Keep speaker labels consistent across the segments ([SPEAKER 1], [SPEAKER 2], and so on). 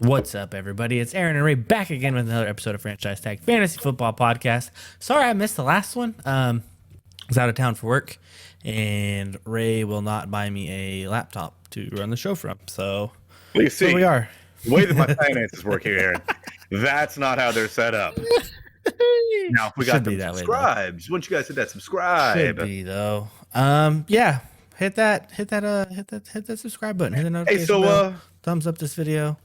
[SPEAKER 1] What's up, everybody? It's Aaron and Ray back again with another episode of Franchise Tag Fantasy Football Podcast. Sorry I missed the last one. I was out of town for work, and Ray will not buy me a laptop to run the show from. So
[SPEAKER 2] You see,
[SPEAKER 1] here we are.
[SPEAKER 2] the way that my finances work here, Aaron, that's not how they're set up. Now, if we got
[SPEAKER 1] Should be
[SPEAKER 2] them
[SPEAKER 1] that way, though.
[SPEAKER 2] subscribes, once you guys hit that subscribe,
[SPEAKER 1] Should be though. Yeah. Hit that subscribe button. Hit the notification
[SPEAKER 2] hey, so
[SPEAKER 1] bell. Thumbs up this video.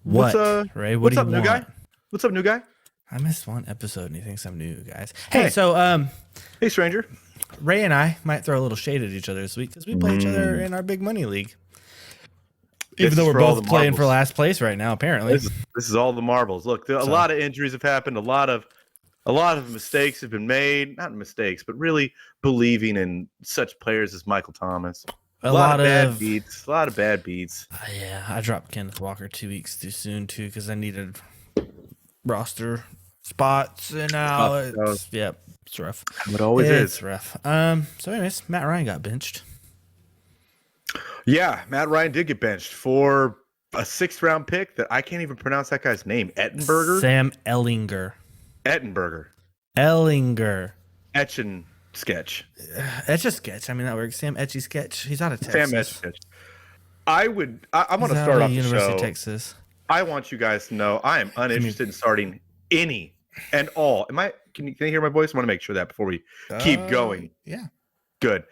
[SPEAKER 2] what's
[SPEAKER 1] Ray? What
[SPEAKER 2] what's
[SPEAKER 1] do
[SPEAKER 2] up,
[SPEAKER 1] you
[SPEAKER 2] new
[SPEAKER 1] want?
[SPEAKER 2] guy? What's up, new guy?
[SPEAKER 1] I missed one episode, and he thinks I'm new, guys. Hey,
[SPEAKER 2] Hey.
[SPEAKER 1] so
[SPEAKER 2] Hey, stranger.
[SPEAKER 1] Ray and I might throw a little shade at each other this week because we play each other in our big money league. Even
[SPEAKER 2] This
[SPEAKER 1] though
[SPEAKER 2] is
[SPEAKER 1] we're
[SPEAKER 2] for all
[SPEAKER 1] both
[SPEAKER 2] the
[SPEAKER 1] playing for
[SPEAKER 2] marbles.
[SPEAKER 1] last place right now, apparently.
[SPEAKER 2] This is all the marbles. Look, a lot of injuries have happened. A lot of mistakes have been made. Not mistakes, but really believing in such players as Michael Thomas.
[SPEAKER 1] A lot of
[SPEAKER 2] bad beats. A lot of bad beats.
[SPEAKER 1] Yeah, I dropped Kenneth Walker 2 weeks too soon too because I needed roster spots, and now
[SPEAKER 2] Spots,
[SPEAKER 1] it's rough.
[SPEAKER 2] It always
[SPEAKER 1] It's
[SPEAKER 2] is.
[SPEAKER 1] rough. So anyways, Matt Ryan got benched.
[SPEAKER 2] Yeah, Matt Ryan did get benched for a 6th-round pick that I can't even pronounce that guy's name. Ettenberger?
[SPEAKER 1] Sam Ellinger.
[SPEAKER 2] Ettenberger. Etchen sketch.
[SPEAKER 1] Etch a sketch. I mean, that works. Sam Etchy sketch. He's out of Texas.
[SPEAKER 2] Sam Etch sketch. I'm going
[SPEAKER 1] He's
[SPEAKER 2] to
[SPEAKER 1] out
[SPEAKER 2] start
[SPEAKER 1] of
[SPEAKER 2] off the
[SPEAKER 1] University
[SPEAKER 2] show.
[SPEAKER 1] of Texas.
[SPEAKER 2] I want you guys to know I am uninterested in starting any and all. Can you hear my voice? I want to make sure that before we keep going.
[SPEAKER 1] Yeah.
[SPEAKER 2] Good.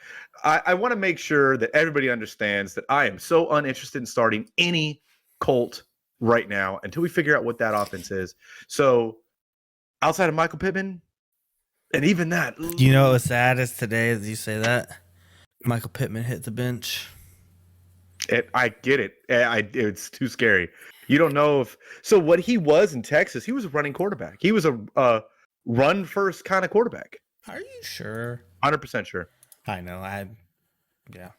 [SPEAKER 2] I want to make sure that everybody understands that I am so uninterested in starting any Colt right now until we figure out what that offense is. So outside of Michael Pittman, and even that,
[SPEAKER 1] You know what was sad is today as you say that Michael Pittman hit the bench.
[SPEAKER 2] I get it. It's too scary. You don't know if so. What he was in Texas, he was a running quarterback. He was a run first kind of quarterback.
[SPEAKER 1] Are you sure?
[SPEAKER 2] 100% sure.
[SPEAKER 1] I know. Yeah.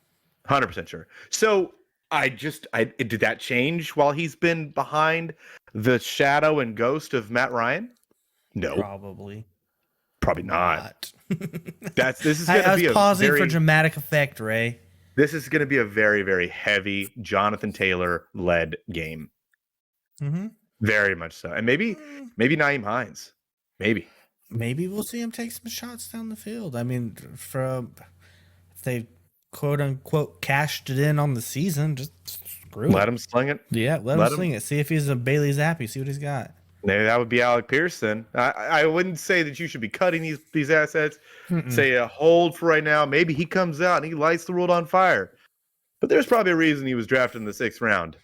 [SPEAKER 2] 100% sure. So did that change while he's been behind the shadow and ghost of Matt Ryan? No, probably not. This is going
[SPEAKER 1] I
[SPEAKER 2] to be
[SPEAKER 1] was
[SPEAKER 2] a
[SPEAKER 1] pausing
[SPEAKER 2] very
[SPEAKER 1] for dramatic effect, Ray.
[SPEAKER 2] this is going to be a very, very heavy Jonathan Taylor led game.
[SPEAKER 1] Mm-hmm.
[SPEAKER 2] Very much so, and maybe Naeem Hines, maybe.
[SPEAKER 1] Maybe we'll see him take some shots down the field. I mean, if they quote unquote cashed it in on the season, just screw
[SPEAKER 2] Let
[SPEAKER 1] it.
[SPEAKER 2] him sling it.
[SPEAKER 1] Yeah, let him sling it. See if he's a Bailey Zappi. See what he's got.
[SPEAKER 2] Maybe that would be Alec Pearson. I wouldn't say that you should be cutting these assets. Say a hold for right now. Maybe he comes out and he lights the world on fire. But there's probably a reason he was drafted in the 6th round.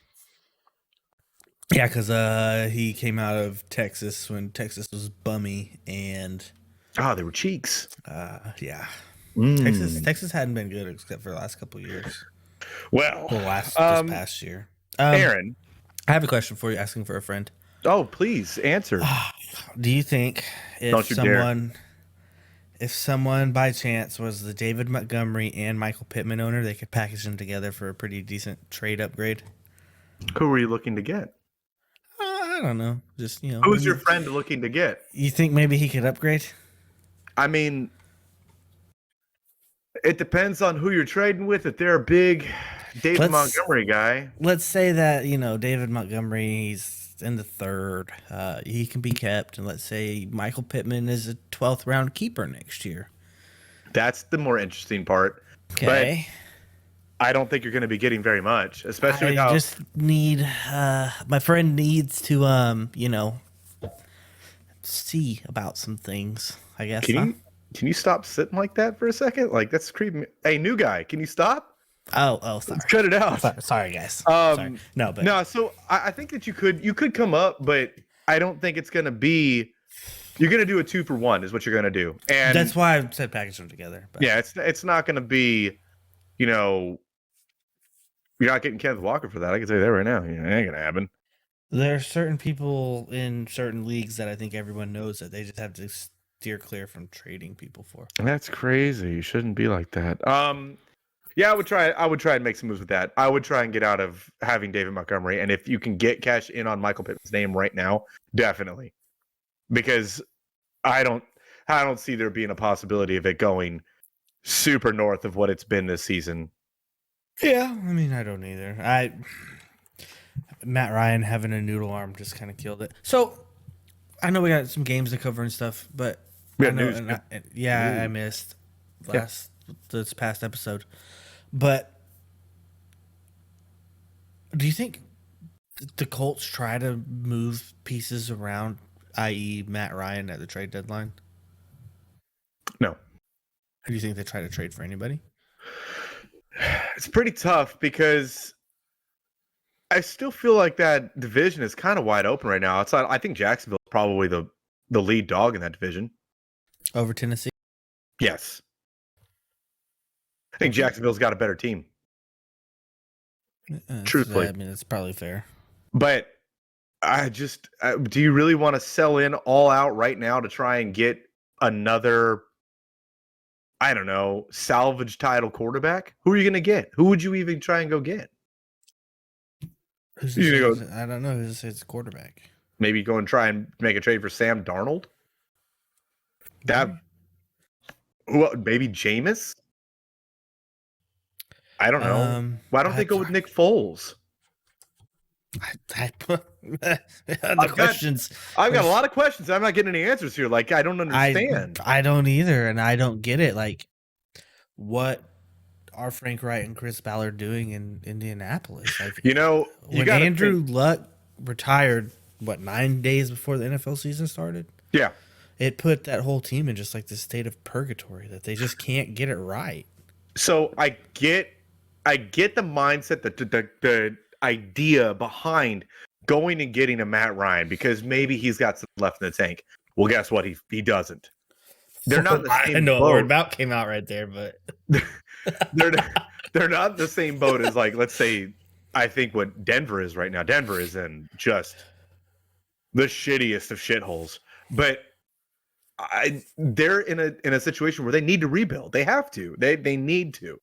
[SPEAKER 1] Yeah, because he came out of Texas when Texas was bummy, and
[SPEAKER 2] They were cheeks.
[SPEAKER 1] yeah,
[SPEAKER 2] Mm.
[SPEAKER 1] Texas hadn't been good except for the last couple of years.
[SPEAKER 2] Well,
[SPEAKER 1] This past year.
[SPEAKER 2] Aaron.
[SPEAKER 1] I have a question for you. Asking for a friend.
[SPEAKER 2] Oh, please answer.
[SPEAKER 1] Do you think
[SPEAKER 2] Don't you dare.
[SPEAKER 1] if someone by chance was the David Montgomery and Michael Pittman owner, they could package them together for a pretty decent trade upgrade?
[SPEAKER 2] Who were you looking to get?
[SPEAKER 1] I don't know. Just
[SPEAKER 2] Who's your friend looking to get?
[SPEAKER 1] You think maybe he could upgrade?
[SPEAKER 2] I mean, it depends on who you're trading with. If they're a big David Montgomery guy,
[SPEAKER 1] Let's say that David Montgomery, he's in the 3rd. He can be kept, and let's say Michael Pittman is a 12th round keeper next year.
[SPEAKER 2] that's the more interesting part.
[SPEAKER 1] Okay.
[SPEAKER 2] I don't think you're going to be getting very much, especially with
[SPEAKER 1] I
[SPEAKER 2] how
[SPEAKER 1] just need my friend needs to see about some things, I guess.
[SPEAKER 2] Can you stop sitting like that for a second? Like that's creeping me. Hey, new guy, can you stop?
[SPEAKER 1] Oh, sorry.
[SPEAKER 2] Cut it out.
[SPEAKER 1] Sorry, guys. Sorry.
[SPEAKER 2] No, so I think that you could come up, but I don't think it's going to be. You're going to do a 2-for-1 is what you're going to do, and
[SPEAKER 1] that's why I said package them together. But.
[SPEAKER 2] yeah, it's not going to be, you're not getting Kenneth Walker for that. I can tell you that right now. It ain't going to happen.
[SPEAKER 1] There are certain people in certain leagues that I think everyone knows that they just have to steer clear from trading people for.
[SPEAKER 2] That's crazy. You shouldn't be like that. Yeah, I would try and make some moves with that. I would try and get out of having David Montgomery, and if you can get cash in on Michael Pittman's name right now, definitely, because I don't see there being a possibility of it going super north of what it's been this season.
[SPEAKER 1] Yeah, I mean, I don't either. Matt Ryan having a noodle arm just kind of killed it. So I know we got some games to cover and stuff, but
[SPEAKER 2] We
[SPEAKER 1] I
[SPEAKER 2] got
[SPEAKER 1] know,
[SPEAKER 2] news.
[SPEAKER 1] I missed this past episode. But do you think the Colts try to move pieces around, i.e., Matt Ryan at the trade deadline?
[SPEAKER 2] No.
[SPEAKER 1] Do you think they try to trade for anybody?
[SPEAKER 2] It's pretty tough because I still feel like that division is kind of wide open right now. I think Jacksonville is probably the lead dog in that division.
[SPEAKER 1] Over Tennessee?
[SPEAKER 2] Yes. I think Jacksonville's got a better team. Truthfully.
[SPEAKER 1] I mean, it's probably fair.
[SPEAKER 2] But do you really want to sell in all out right now to try and get another, I don't know, salvage title quarterback? Who are you going to get? Who would you even try and go get?
[SPEAKER 1] I don't know who's his quarterback.
[SPEAKER 2] Maybe go and try and make a trade for Sam Darnold? Maybe Jameis? I don't know. Why don't they go with Nick Foles?
[SPEAKER 1] Questions.
[SPEAKER 2] I've got a lot of questions. I'm not getting any answers here. Like, I don't understand.
[SPEAKER 1] I don't either, and I don't get it. Like, what are Frank Wright and Chris Ballard doing in Indianapolis? Like,
[SPEAKER 2] when
[SPEAKER 1] Andrew Luck retired, 9 days before the NFL season started?
[SPEAKER 2] Yeah.
[SPEAKER 1] It put that whole team in just like this state of purgatory that they just can't get it right.
[SPEAKER 2] So I get the mindset, the idea behind going and getting a Matt Ryan because maybe he's got some left in the tank. Well, guess what? He doesn't. They're not in the same boat. I know what word about
[SPEAKER 1] came out right there, but
[SPEAKER 2] they're not in the same boat as, like, let's say, I think what Denver is right now. Denver is in just the shittiest of shitholes, but they're in a situation where they need to rebuild. They have to. They need to.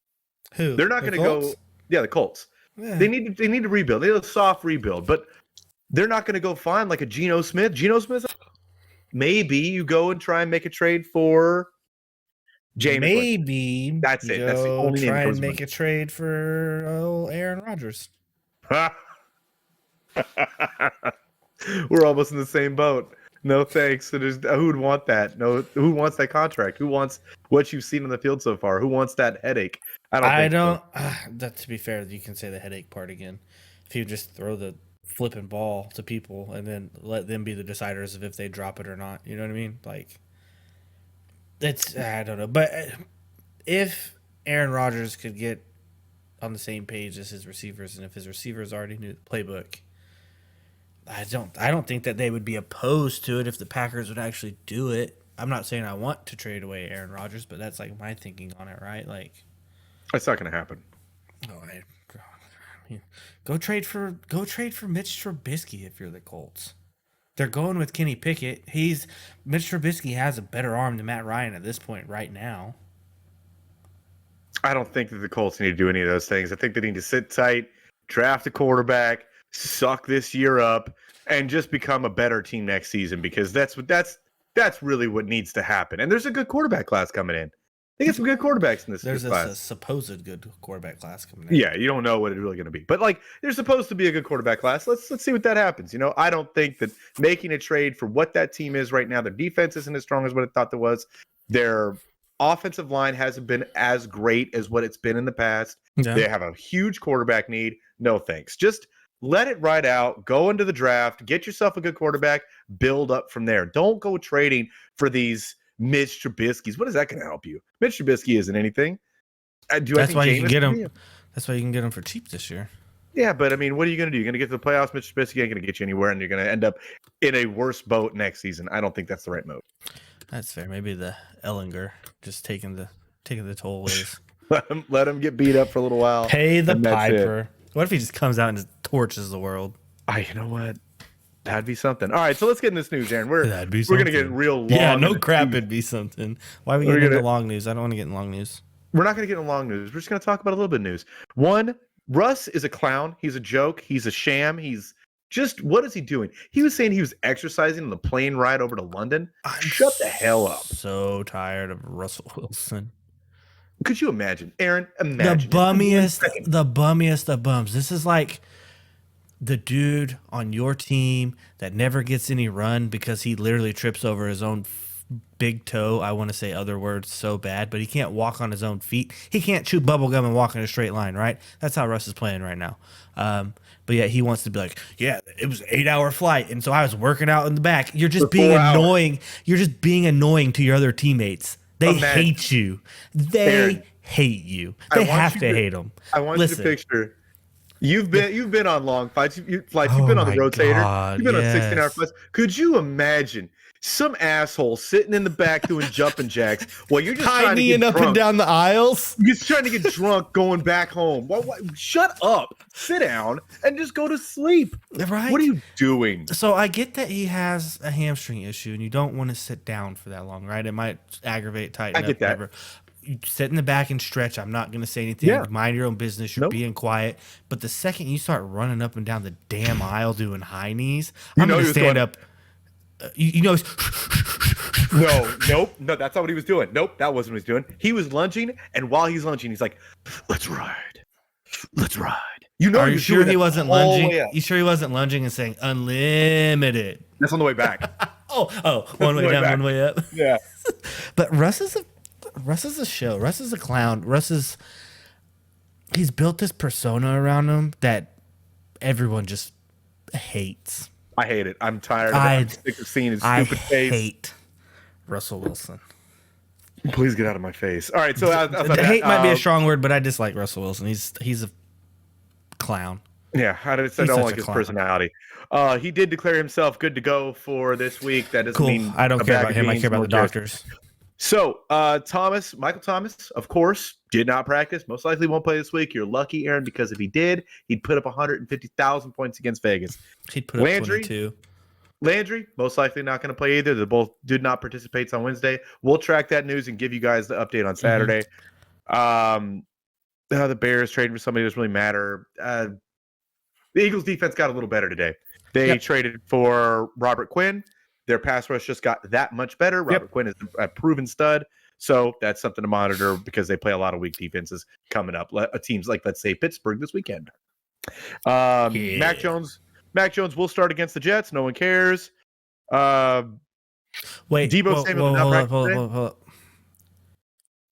[SPEAKER 1] Who?
[SPEAKER 2] They're not going to go. Yeah, the Colts. Yeah. They need to rebuild. They need a soft rebuild, but they're not going to go find like a Geno Smith. Geno Smith. Maybe you go and try and make a trade for James.
[SPEAKER 1] Maybe
[SPEAKER 2] that's it. That's the only name.
[SPEAKER 1] Try and make a trade for Aaron Rodgers.
[SPEAKER 2] We're almost in the same boat. No thanks. So who would want that? No, who wants that contract? Who wants what you've seen on the field so far? Who wants that headache? I don't.
[SPEAKER 1] That, to be fair, you can say the headache part again. If you just throw the flipping ball to people and then let them be the deciders of if they drop it or not, you know what I mean? Like, it's I don't know. But if Aaron Rodgers could get on the same page as his receivers, and if his receivers already knew the playbook, I don't think that they would be opposed to it if the Packers would actually do it. I'm not saying I want to trade away Aaron Rodgers, but that's like my thinking on it, right? Like,
[SPEAKER 2] it's not going to happen.
[SPEAKER 1] Go trade for Mitch Trubisky if you're the Colts. They're going with Kenny Pickett. Mitch Trubisky has a better arm than Matt Ryan at this point right now.
[SPEAKER 2] I don't think that the Colts need to do any of those things. I think they need to sit tight, draft a quarterback, suck this year up, and just become a better team next season, because that's really what needs to happen. And there's a good quarterback class coming in. They get some good quarterbacks in this class. There's
[SPEAKER 1] a supposed good quarterback class coming in.
[SPEAKER 2] Yeah, you don't know what it's really going to be. But, like, there's supposed to be a good quarterback class. Let's see what that happens. I don't think that making a trade for what that team is right now, their defense isn't as strong as what I thought it was. Their offensive line hasn't been as great as what it's been in the past. Yeah. They have a huge quarterback need. No thanks. Just let it ride out. Go into the draft. Get yourself a good quarterback. Build up from there. Don't go trading for these Mitch Trubisky's. What is that going to help you? Mitch Trubisky isn't anything.
[SPEAKER 1] That's why you can get him. That's why you can get him for cheap this year.
[SPEAKER 2] Yeah, but I mean, what are you going to do? You're going to get to the playoffs. Mitch Trubisky ain't going to get you anywhere, and you're going to end up in a worse boat next season. I don't think that's the right move.
[SPEAKER 1] That's fair. Maybe the Ellinger just taking the toll is.
[SPEAKER 2] let him get beat up for a little while.
[SPEAKER 1] Pay the piper. What if he just comes out and just torches the world?
[SPEAKER 2] You know what? That'd be something. All right, so let's get in this news, Aaron. We're going to get real long.
[SPEAKER 1] Yeah, no crap, it'd be something. Why are we getting into long news? I don't want to get in long news.
[SPEAKER 2] We're not going to get into long news. We're just going to talk about a little bit of news. One, Russ is a clown. He's a joke. He's a sham. He's just, what is he doing? He was saying he was exercising on the plane ride over to London. Shut the hell up.
[SPEAKER 1] So tired of Russell Wilson.
[SPEAKER 2] Could you imagine, Aaron? Imagine.
[SPEAKER 1] The bummiest of bums. This is like the dude on your team that never gets any run because he literally trips over his own big toe. I want to say other words so bad, but he can't walk on his own feet. He can't chew bubble gum and walk in a straight line, right? That's how Russ is playing right now. But yeah, he wants to be like, yeah, it was an 8-hour flight, and so I was working out in the back. You're just being annoying. You're just being annoying to your other teammates. They hate you. They hate you. They have to hate them.
[SPEAKER 2] I want you to picture. You've been on long flights. You've been on the Rotator. You've been on 16-hour flights. Could you imagine some asshole sitting in the back doing jumping jacks while you're just trying to get
[SPEAKER 1] up
[SPEAKER 2] drunk.
[SPEAKER 1] And down the aisles?
[SPEAKER 2] You're just trying to get drunk going back home. Shut up. Sit down and just go to sleep.
[SPEAKER 1] Right?
[SPEAKER 2] What are you doing?
[SPEAKER 1] So I get that he has a hamstring issue and you don't want to sit down for that long, right? It might aggravate, tighten up, whatever. You sit in the back and stretch. I'm not going to say anything. Yeah. Mind your own business. You're being quiet. But the second you start running up and down the damn aisle doing high knees, I'm going to stand up.
[SPEAKER 2] No, that's not what he was doing. Nope, that wasn't what he was doing. He was lunging, and while he's lunging, he's like, "Let's ride, let's ride."
[SPEAKER 1] Are you sure he wasn't lunging? You sure he wasn't lunging and saying unlimited?
[SPEAKER 2] That's on the way back.
[SPEAKER 1] One way down, one way up.
[SPEAKER 2] Yeah.
[SPEAKER 1] But Russ is a show. Russ is a clown. He's built this persona around him that everyone just hates.
[SPEAKER 2] I hate it. I'm tired of it. I'm sick of seeing his stupid face.
[SPEAKER 1] I hate Russell Wilson.
[SPEAKER 2] Please get out of my face. All right, so
[SPEAKER 1] hate might be a strong word, but I dislike Russell Wilson. He's a clown.
[SPEAKER 2] Yeah, I don't like his personality. He did declare himself good to go for this week. That doesn't mean
[SPEAKER 1] I don't care about him. I care about the doctors.
[SPEAKER 2] So, Michael Thomas, of course, did not practice. Most likely won't play this week. You're lucky, Aaron, because if he did, he'd put up 150,000 points against Vegas.
[SPEAKER 1] He'd put up 22.
[SPEAKER 2] Landry, most likely not going to play either. They both did not participate on Wednesday. We'll track that news and give you guys the update on Saturday. The Bears trading for somebody doesn't really matter. The Eagles defense got a little better today. They traded for Robert Quinn. Their pass rush just got that much better. Robert Quinn is a proven stud. So that's something to monitor because they play a lot of weak defenses coming up. Teams like, let's say, Pittsburgh this weekend. Mac Jones will start against the Jets. No one cares.
[SPEAKER 1] Wait.
[SPEAKER 2] Deebo Samuel
[SPEAKER 1] hold up.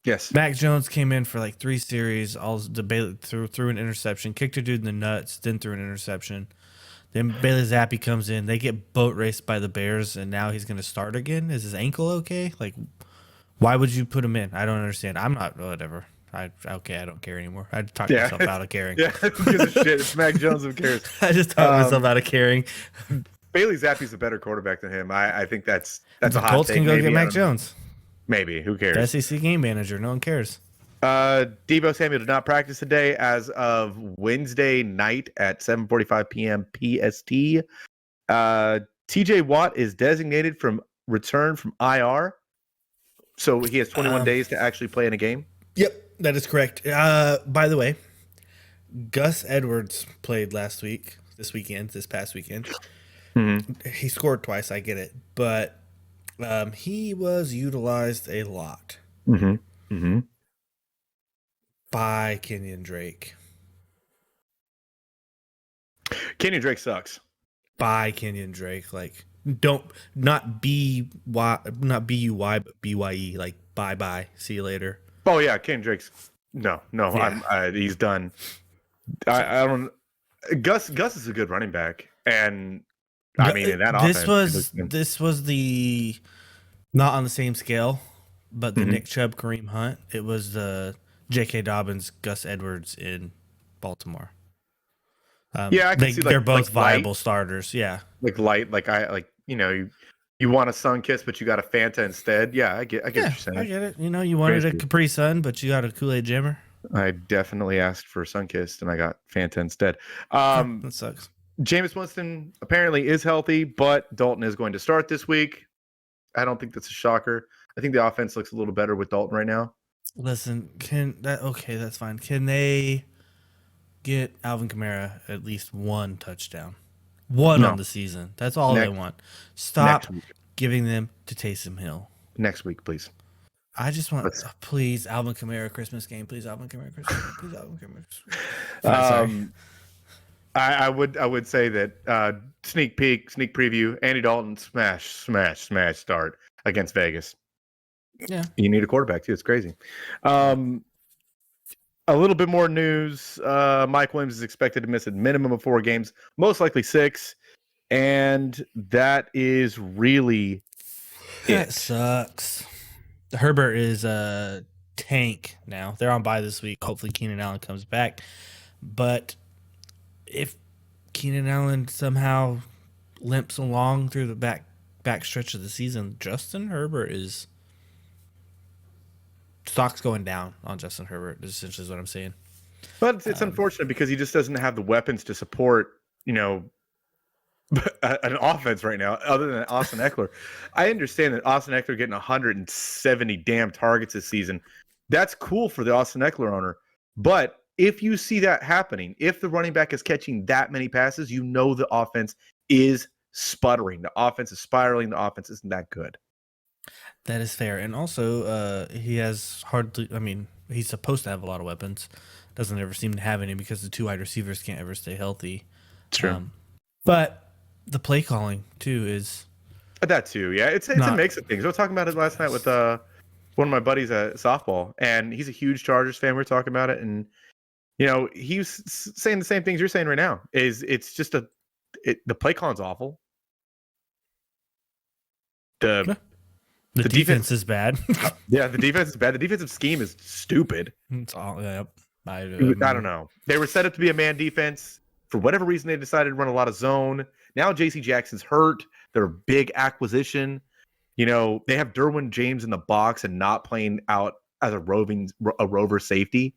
[SPEAKER 2] Yes.
[SPEAKER 1] Mac Jones came in for like 3 series. Threw an interception. Kicked a dude in the nuts. Then threw an interception. Then Bailey Zappi comes in. They get boat raced by the Bears, and now he's going to start again. Is his ankle okay? Like, why would you put him in? I don't understand. I'm not, whatever. I don't care anymore. I talked myself out of caring.
[SPEAKER 2] Yeah, who gives a shit? It's Mac Jones. Who cares?
[SPEAKER 1] I just talked myself out of caring.
[SPEAKER 2] Bailey Zappi's a better quarterback than him. I think that's a hot
[SPEAKER 1] Colts
[SPEAKER 2] take.
[SPEAKER 1] Can go get Mac Jones.
[SPEAKER 2] Maybe. Who cares?
[SPEAKER 1] The SEC game manager. No one cares.
[SPEAKER 2] Deebo Samuel did not practice today as of Wednesday night at 7:45 p.m. PST. TJ Watt is designated from return from IR. So he has 21 days to actually play in a game.
[SPEAKER 1] Yep, that is correct. By the way, Gus Edwards played this past weekend. Mm-hmm. He scored twice, I get it. But he was utilized a lot.
[SPEAKER 2] Mm-hmm. Mm-hmm.
[SPEAKER 1] By Kenyon Drake.
[SPEAKER 2] Kenyon Drake sucks.
[SPEAKER 1] By Kenyon Drake, like not B-Y, but B-Y-E, like bye. See you later.
[SPEAKER 2] Oh yeah, Kenyon Drake's no. Yeah. He's done. I don't. Gus is a good running back, and I mean in that offense.
[SPEAKER 1] This was the not on the same scale, but the Nick Chubb, Kareem Hunt. It was the J.K. Dobbins, Gus Edwards in Baltimore.
[SPEAKER 2] I can see
[SPEAKER 1] they're both viable starters. Yeah,
[SPEAKER 2] you want a Sun Kiss, but you got a Fanta instead. Yeah, I get what you're saying.
[SPEAKER 1] I get it. You wanted a Capri Sun, but you got a Kool-Aid Jammer.
[SPEAKER 2] I definitely asked for Sun Kissed, and I got Fanta instead.
[SPEAKER 1] That sucks.
[SPEAKER 2] Jameis Winston apparently is healthy, but Dalton is going to start this week. I don't think that's a shocker. I think the offense looks a little better with Dalton right now.
[SPEAKER 1] Listen, that's fine. Can they get Alvin Kamara at least one touchdown? On the season. That's all they want. Stop giving them to Taysom Hill.
[SPEAKER 2] Next week, please.
[SPEAKER 1] I just want, please, Alvin Kamara Christmas game. Please, Alvin Kamara Christmas game. Please, Alvin Kamara Christmas game.
[SPEAKER 2] I would say that sneak peek, sneak preview, Andy Dalton smash start against Vegas.
[SPEAKER 1] Yeah.
[SPEAKER 2] You need a quarterback too. It's crazy. A little bit more news. Mike Williams is expected to miss a minimum of 4 games, most likely 6, and that is really
[SPEAKER 1] That
[SPEAKER 2] it.
[SPEAKER 1] sucks. Herbert is a tank now. They're on bye this week. Hopefully Keenan Allen comes back. But if Keenan Allen somehow limps along through the back stretch of the season, Justin Herbert is stock's going down on Justin Herbert. Is essentially what I'm saying.
[SPEAKER 2] But it's unfortunate because he just doesn't have the weapons to support, an offense right now, other than Austin Eckler. I understand that Austin Eckler getting 170 damn targets this season. That's cool for the Austin Eckler owner. But if you see that happening, if the running back is catching that many passes, you know the offense is sputtering. The offense is spiraling. The offense isn't that good.
[SPEAKER 1] That is fair. And also, he has he's supposed to have a lot of weapons. Doesn't ever seem to have any because the 2 wide receivers can't ever stay healthy.
[SPEAKER 2] True.
[SPEAKER 1] But the play calling, too, is...
[SPEAKER 2] That, too, yeah. It's a mix of things. I was talking about it last night with one of my buddies at softball, and he's a huge Chargers fan. We were talking about it, and, he was saying the same things you're saying right now. It's just the play calling's awful.
[SPEAKER 1] The defense is bad.
[SPEAKER 2] Yeah, the defense is bad. The defensive scheme is stupid.
[SPEAKER 1] It's all, yep.
[SPEAKER 2] I don't know. They were set up to be a man defense. For whatever reason, they decided to run a lot of zone. Now J.C. Jackson's hurt. They're a big acquisition. They have Derwin James in the box and not playing out as a rover safety.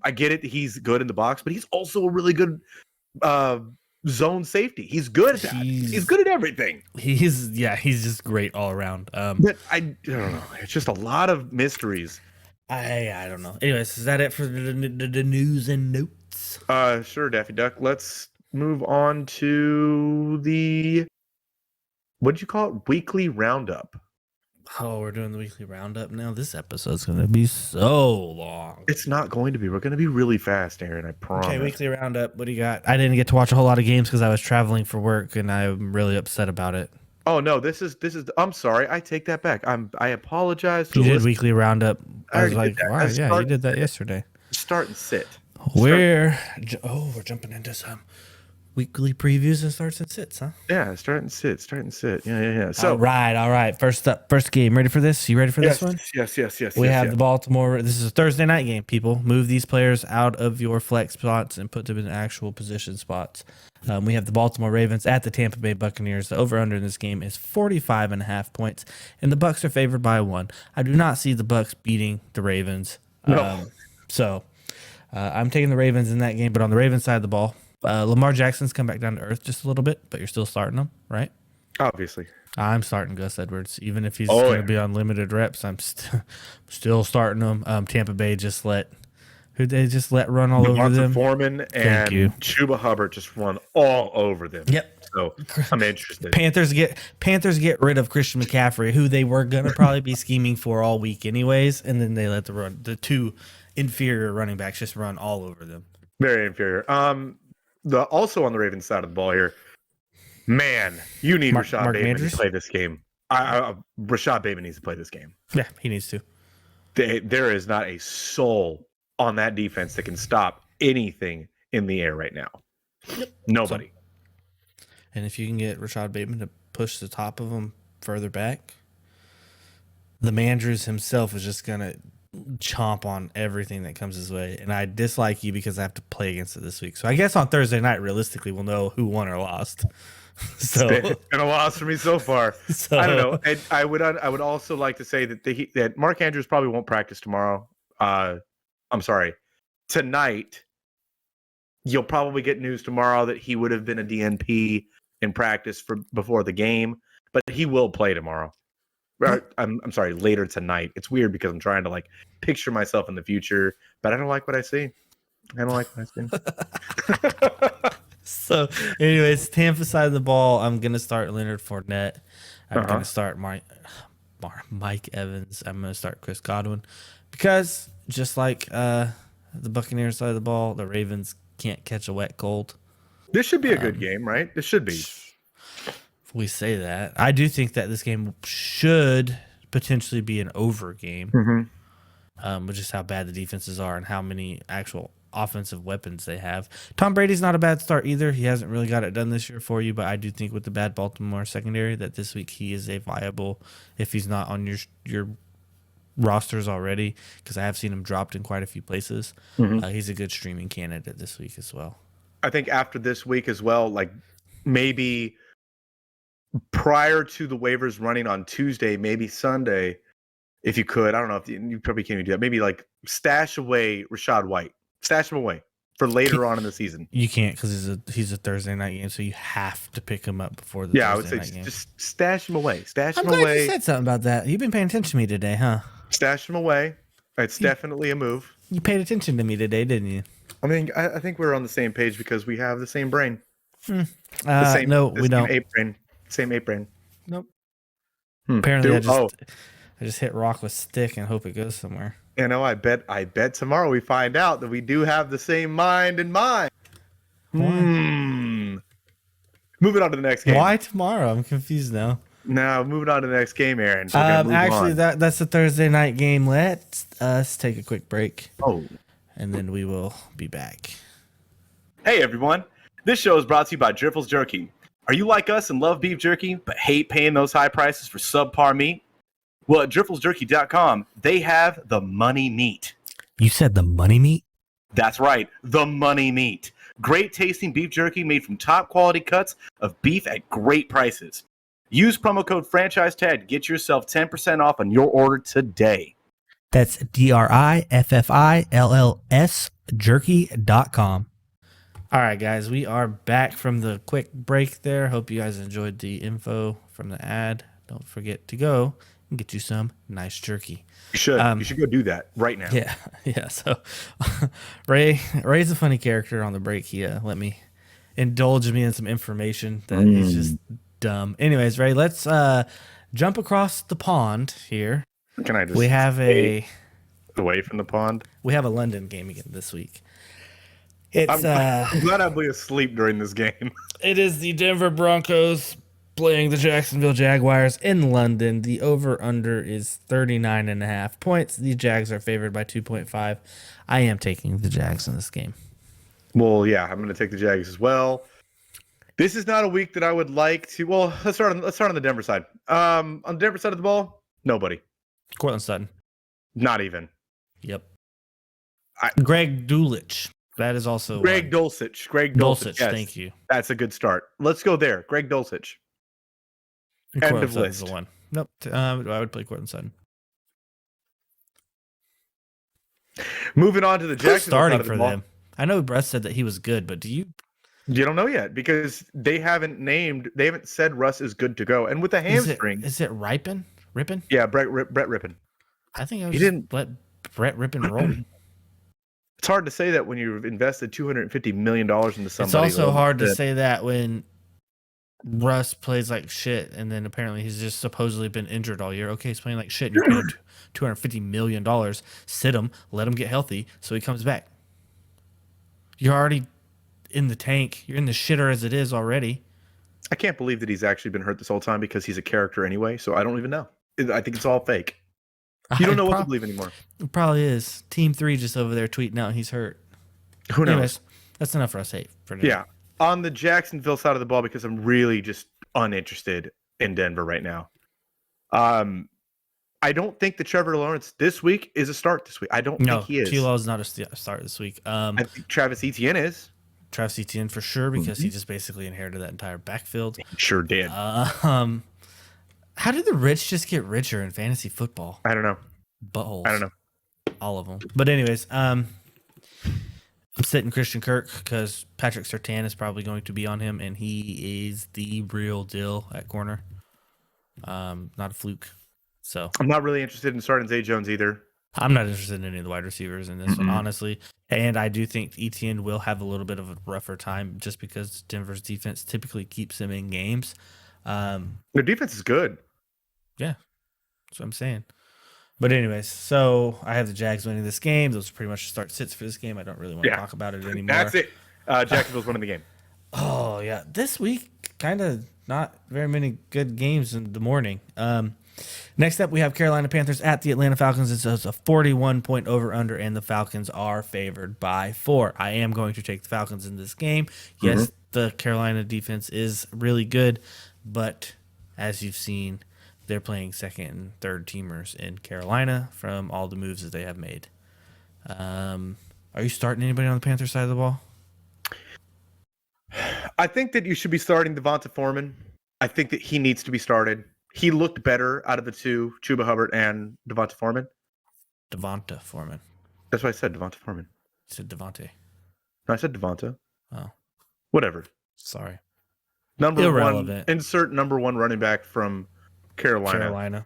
[SPEAKER 2] I get it. He's good in the box, but he's also a really good zone safety. He's good at that. He's good at everything.
[SPEAKER 1] He's just great all around.
[SPEAKER 2] But I don't know. It's just a lot of mysteries.
[SPEAKER 1] I don't know. Anyways, is that it for the news and notes?
[SPEAKER 2] Sure, Daffy Duck. Let's move on to the what'd you call it? Weekly roundup.
[SPEAKER 1] Oh, we're doing the weekly roundup now. This episode's gonna be so long.
[SPEAKER 2] It's not going to be. We're gonna be really fast, Aaron. I promise.
[SPEAKER 1] Okay, weekly roundup. What do you got? I didn't get to watch a whole lot of games because I was traveling for work, and I'm really upset about it.
[SPEAKER 2] Oh no, this is. I'm sorry. I take that back. I apologize.
[SPEAKER 1] You did weekly roundup. I was like,
[SPEAKER 2] why?
[SPEAKER 1] Yeah, you did that yesterday.
[SPEAKER 2] Start and sit.
[SPEAKER 1] We're jumping into some weekly previews and starts and sits, huh?
[SPEAKER 2] Yeah, start and sit. Yeah. So
[SPEAKER 1] all right. First game. Ready for this? You ready for this one?
[SPEAKER 2] Yes.
[SPEAKER 1] We have the Baltimore. This is a Thursday night game, people. Move these players out of your flex spots and put them in actual position spots. We have the Baltimore Ravens at the Tampa Bay Buccaneers. The over-under in this game is 45.5 points, and the Bucs are favored by 1. I do not see the Bucs beating the Ravens.
[SPEAKER 2] No.
[SPEAKER 1] So I'm taking the Ravens in that game, but on the Ravens side of the ball, Lamar Jackson's come back down to earth just a little bit, but you're still starting him, right?
[SPEAKER 2] Obviously.
[SPEAKER 1] I'm starting Gus Edwards, even if he's going to be on limited reps. I'm still starting him. Tampa Bay just let run all over them.
[SPEAKER 2] Foreman and Chuba Hubbard just run all over them.
[SPEAKER 1] Yep.
[SPEAKER 2] So I'm interested.
[SPEAKER 1] Panthers get rid of Christian McCaffrey, who they were going to probably be scheming for all week anyways, and then they let the 2 inferior running backs just run all over them.
[SPEAKER 2] Very inferior. Also on the Ravens side of the ball here, man, you need Rashad Bateman to play this game. Rashad Bateman needs to play this game.
[SPEAKER 1] Yeah, he needs to.
[SPEAKER 2] There is not a soul on that defense that can stop anything in the air right now. Yep. Nobody.
[SPEAKER 1] And if you can get Rashad Bateman to push the top of him further back, the Mandrews himself is just going to chomp on everything that comes his way. And I dislike you because I have to play against it this week. So I guess on Thursday night, realistically, we'll know who won or lost. So
[SPEAKER 2] it's been a loss for me so far. So, I don't know. And I would also like to say that Mark Andrews probably won't practice tomorrow. I'm sorry. Tonight, you'll probably get news tomorrow that he would have been a DNP in practice before the game, but he will play tomorrow. I'm sorry, later tonight. It's weird because I'm trying to picture myself in the future, but I don't like what I see.
[SPEAKER 1] So, anyways, Tampa side of the ball, I'm going to start Leonard Fournette. I'm going to start Mike Evans. I'm going to start Chris Godwin because just like the Buccaneers side of the ball, the Ravens can't catch a wet cold.
[SPEAKER 2] This should be a good game, right? This should be.
[SPEAKER 1] If we say that, I do think that this game should potentially be an over game, with just how bad the defenses are and how many actual offensive weapons they have. Tom Brady's not a bad start either. He hasn't really got it done this year for you, but I do think with the bad Baltimore secondary that this week he is a viable, if he's not on your rosters already, because I have seen him dropped in quite a few places. He's a good streaming candidate this week as well.
[SPEAKER 2] I think after this week as well, like maybe prior to the waivers running on Tuesday, maybe Sunday, if you could. I don't know if you probably can't even do that. Maybe like stash away Rachaad White. Stash him away for later on in the season.
[SPEAKER 1] You can't because he's a Thursday night game, so you have to pick him up before the Thursday
[SPEAKER 2] I would say
[SPEAKER 1] night game.
[SPEAKER 2] just stash him away. Stash
[SPEAKER 1] I'm
[SPEAKER 2] him
[SPEAKER 1] glad
[SPEAKER 2] away.
[SPEAKER 1] you said something about that. You've been paying attention to me today, huh?
[SPEAKER 2] Stash him away. It's definitely a move.
[SPEAKER 1] You paid attention to me today, didn't you?
[SPEAKER 2] I mean, I think we're on the same page because we have the same brain.
[SPEAKER 1] No, we don't.
[SPEAKER 2] Same ape brain.
[SPEAKER 1] Nope. Apparently,
[SPEAKER 2] Dude,
[SPEAKER 1] I just hit rock with stick and hope it goes somewhere.
[SPEAKER 2] You know, I bet tomorrow we find out that we do have the same mind in mind. Moving on to the next game.
[SPEAKER 1] Why tomorrow? I'm confused now.
[SPEAKER 2] Now, moving on to the next game, Aaron.
[SPEAKER 1] Actually, that's a Thursday night game. Let us take a quick break. And then we will be back.
[SPEAKER 3] Hey, everyone. This show is brought to you by Driffles Jerky. Are you like us and love beef jerky, but hate paying those high prices for subpar meat? Well, at DrifflesJerky.com, they have the money meat.
[SPEAKER 1] You said the money meat?
[SPEAKER 3] That's right, the money meat. Great tasting beef jerky made from top quality cuts of beef at great prices. Use promo code FranchiseTag to get yourself 10% off on your order today.
[SPEAKER 1] That's DRIFFILLS jerky.com. All right, guys, we are back from the quick break there. Hope you guys enjoyed the info from the ad. Don't forget to go and get you some nice jerky.
[SPEAKER 2] You should. You should go do that right now.
[SPEAKER 1] Yeah. So Ray's a funny character on the break. He let me indulge me in some information that is just dumb. Anyways, Ray, let's jump across the pond here.
[SPEAKER 2] Can I just?
[SPEAKER 1] We have
[SPEAKER 2] away from the pond.
[SPEAKER 1] We have a London game again this week. It's
[SPEAKER 2] I'm glad I'll be asleep during this game.
[SPEAKER 1] It is the Denver Broncos playing the Jacksonville Jaguars in London. The over-under is 39.5 points. The Jags are favored by 2.5. I am taking the Jags in this game.
[SPEAKER 2] Well, yeah, I'm going to take the Jags as well. This is not a week that I would like to. Well, let's start on the Denver side. On the Denver side of the ball, nobody.
[SPEAKER 1] Cortland Sutton.
[SPEAKER 2] Not even.
[SPEAKER 1] Yep. Greg Dulcich. That is also
[SPEAKER 2] Greg Dulcich. Greg Dulcich. Yes,
[SPEAKER 1] thank you.
[SPEAKER 2] That's a good start. Let's go there. Greg Dulcich. End of list.
[SPEAKER 1] The one. Nope. I would play Cortland Sutton.
[SPEAKER 2] Moving on to the Jacksonville
[SPEAKER 1] starting
[SPEAKER 2] side of the
[SPEAKER 1] for
[SPEAKER 2] ball.
[SPEAKER 1] them. I know Brett said that he was good, but do you?
[SPEAKER 2] You don't know yet because they haven't said Russ is good to go. And with the hamstring,
[SPEAKER 1] is it Rippin?
[SPEAKER 2] Yeah, Brett Rippin.
[SPEAKER 1] I think I was didn't let Brett Rippin roll.
[SPEAKER 2] It's hard to say that when you've invested $250 million into somebody.
[SPEAKER 1] It's also hard to say that when Russ plays like shit, and then apparently he's just supposedly been injured all year. Okay, he's playing like shit, and you're paying him $250 million. Sit him, let him get healthy, so he comes back. You're already in the tank. You're in the shitter as it is already.
[SPEAKER 2] I can't believe that he's actually been hurt this whole time because he's a character anyway, so I don't even know. I think it's all fake. You don't know what to believe anymore.
[SPEAKER 1] It probably is. Team 3 just over there tweeting out he's hurt.
[SPEAKER 2] Who knows?
[SPEAKER 1] Anyways, that's enough for us for today.
[SPEAKER 2] Yeah. On the Jacksonville side of the ball, because I'm really just uninterested in Denver right now. I don't think that Trevor Lawrence this week is a start this week. I don't think he is.
[SPEAKER 1] T-Law is not a start this week.
[SPEAKER 2] I think Travis Etienne is.
[SPEAKER 1] Travis Etienne for sure, because he just basically inherited that entire backfield.
[SPEAKER 2] He sure did.
[SPEAKER 1] How did the rich just get richer in fantasy football?
[SPEAKER 2] I don't know.
[SPEAKER 1] Buttholes.
[SPEAKER 2] I don't know.
[SPEAKER 1] All of them. But anyways, I'm sitting Christian Kirk because Patrick Surtain is probably going to be on him, and he is the real deal at corner. Not a fluke. So
[SPEAKER 2] I'm not really interested in starting Zay Jones either.
[SPEAKER 1] I'm not interested in any of the wide receivers in this one, honestly. And I do think Etienne will have a little bit of a rougher time just because Denver's defense typically keeps him in games.
[SPEAKER 2] Their defense is good.
[SPEAKER 1] Yeah, that's what I'm saying. But anyways, so I have the Jags winning this game. Those are pretty much start sits for this game. I don't really want to talk about it anymore.
[SPEAKER 2] That's it. Jacksonville's winning the game.
[SPEAKER 1] Oh yeah, this week kind of not very many good games in the morning. Next up we have Carolina Panthers at the Atlanta Falcons. It's a 41-point over under, and the Falcons are favored by 4. I am going to take the Falcons in this game. Yes, the Carolina defense is really good, but as you've seen, they're playing second and third teamers in Carolina from all the moves that they have made. Are you starting anybody on the Panthers side of the ball?
[SPEAKER 2] I think that you should be starting Devonta Foreman. I think that he needs to be started. He looked better out of the two, Chuba Hubbard and Devonta Foreman.
[SPEAKER 1] Devonta Foreman.
[SPEAKER 2] That's why I said Devonta Foreman.
[SPEAKER 1] You said Devontae.
[SPEAKER 2] No, I said Devonta.
[SPEAKER 1] Oh,
[SPEAKER 2] Whatever.
[SPEAKER 1] sorry.
[SPEAKER 2] Number
[SPEAKER 1] Irrelevant.
[SPEAKER 2] one. Insert number one running back from Carolina.